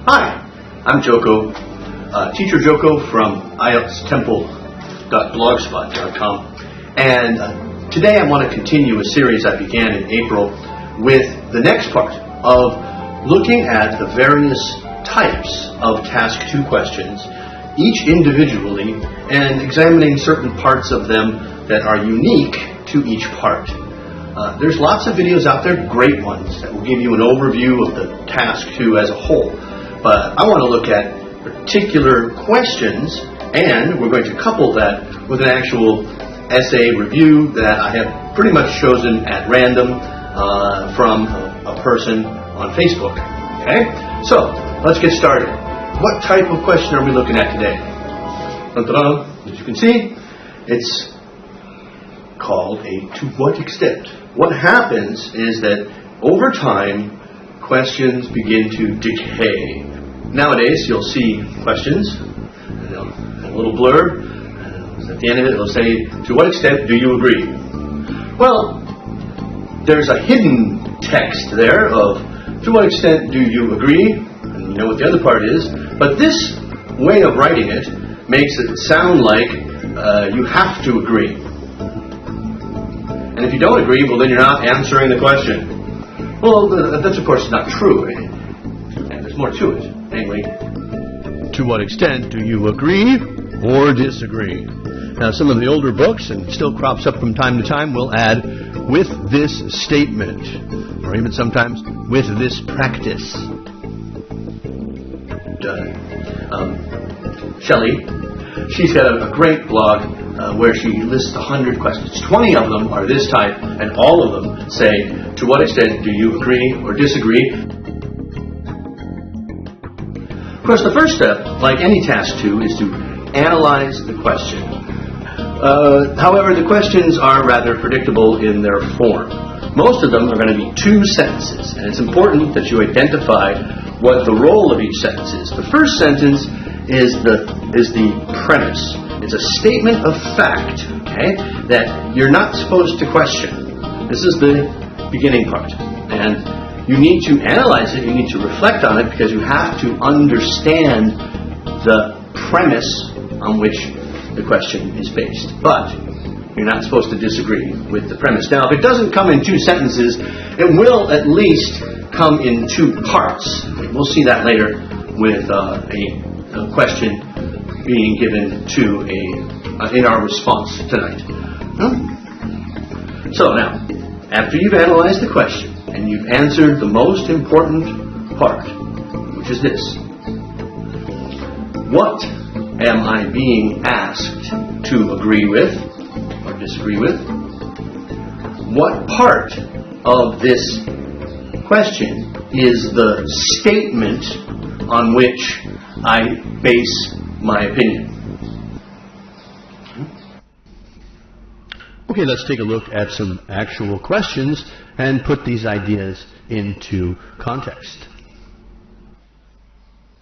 Hi, I'm Joko, Teacher Joko from IELTStemple.blogspot.com, and today I want to continue a series I began in April with the next part of looking at the various types of Task 2 questions, each individually, and examining certain parts of them that are unique to each part. There's lots of videos out there, great ones, that will give you an overview of the Task 2 as a whole. But I want to look at particular questions, and we're going to couple that with an actual essay review that I have pretty much chosen at random from a person on Facebook. Okay? So, let's get started. What type of question are we looking at today? As you can see, it's called a to what extent. What happens is that over time, questions begin to decay. Nowadays, you'll see questions, and they'll have a little blurb, and at the end of it, it'll say, to what extent do you agree? Well, there's a hidden text there of, to what extent do you agree? And you know what the other part is, but this way of writing it makes it sound like you have to agree. And if you don't agree, well, then you're not answering the question. Well, that's of course not true, and there's more to it. Anyway, to what extent do you agree or disagree? Now, some of the older books, and still crops up from time to time, will add with this statement, or even sometimes with this practice. Shelley, she's got a great blog where she lists 100 questions. 20 of them are this type, and all of them say, to what extent do you agree or disagree? Of course, the first step, like any Task 2, is to analyze the question. However, the questions are rather predictable in their form. Most of them are going to be 2 sentences, and it's important that you identify what the role of each sentence is. The first sentence is the premise. It's a statement of fact, okay, that you're not supposed to question. This is the beginning part. And you need to analyze it, you need to reflect on it, because you have to understand the premise on which the question is based. But you're not supposed to disagree with the premise. Now, if it doesn't come in 2 sentences, it will at least come in 2 parts. We'll see that later with a question being given to in our response tonight. So now, after you've analyzed the question and you've answered the most important part, which is this: what am I being asked to agree with or disagree with? What part of this question is the statement on which I base my opinion? Okay, let's take a look at some actual questions and put these ideas into context.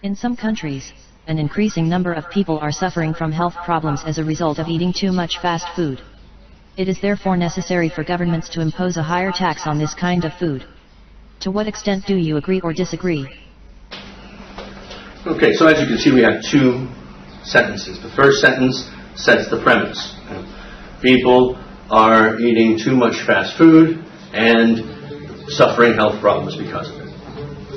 In some countries, an increasing number of people are suffering from health problems as a result of eating too much fast food. It is therefore necessary for governments to impose a higher tax on this kind of food. To what extent do you agree or disagree? Okay, so as you can see, we have 2 sentences. The first sentence sets the premise. People are eating too much fast food and suffering health problems because of it.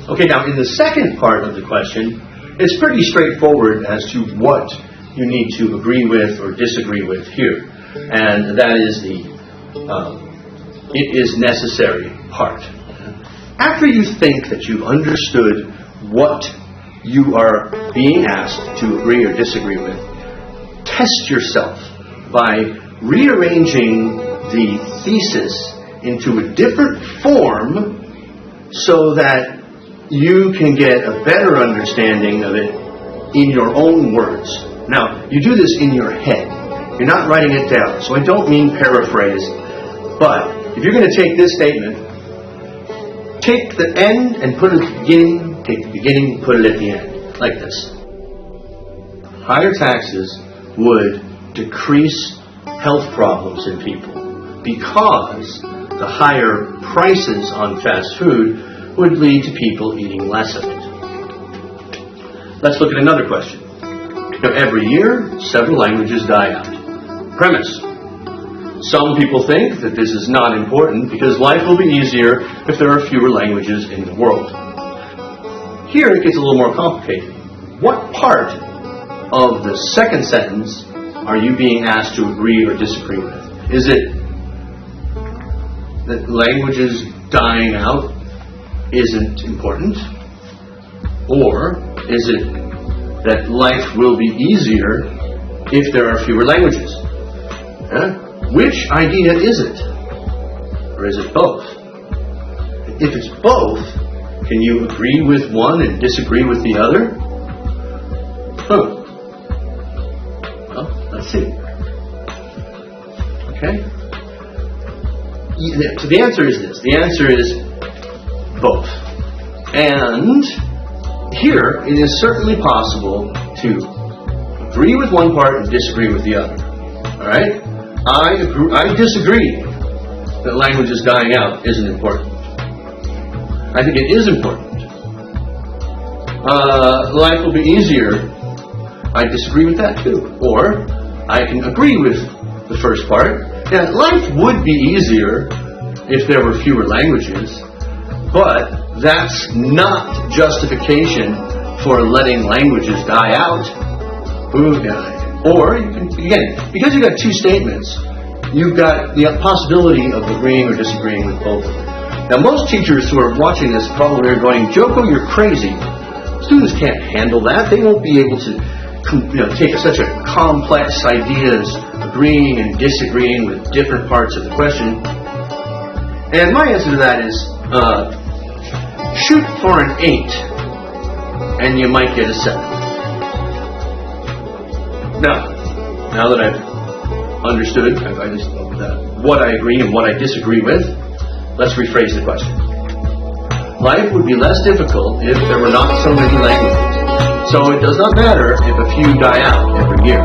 Okay, now in the second part of the question, it's pretty straightforward as to what you need to agree with or disagree with here. And that is the it is necessary part. After you think that you've understood what you are being asked to agree or disagree with, test yourself by rearranging the thesis into a different form so that you can get a better understanding of it in your own words. Now, you do this in your head. You're not writing it down. So I don't mean paraphrase, but if you're going to take this statement, take the end and put it at the beginning, take the beginning and put it at the end, like this. Higher taxes would decrease health problems in people because the higher prices on fast food would lead to people eating less of it. Let's look at another question. Now, every year, several languages die out. Premise. Some people think that this is not important because life will be easier if there are fewer languages in the world. Here it gets a little more complicated. What part of the second sentence are you being asked to agree or disagree with? Is it that languages dying out isn't important? Or is it that life will be easier if there are fewer languages? Which idea is it? Or is it both? If it's both, can you agree with one and disagree with the other? Well, let's see. Okay? So the answer is this. The answer is both. And here, it is certainly possible to agree with one part and disagree with the other. Alright? I disagree that languages dying out isn't important. I think it is important. Life will be easier. I disagree with that too. Or, I can agree with the first part. Yeah, life would be easier if there were fewer languages, but that's not justification for letting languages die out. Or, you can, again, because you've got two statements, you've got the possibility of agreeing or disagreeing with both of them. Now, most teachers who are watching this probably are going, Joko, you're crazy. Students can't handle that. They won't be able to take such a complex ideas, agreeing and disagreeing with different parts of the question. And my answer to that is, shoot for an 8, and you might get a 7. Now that I've understood what I agree and what I disagree with, let's rephrase the question. Life would be less difficult if there were not so many languages. So it does not matter if a few die out every year.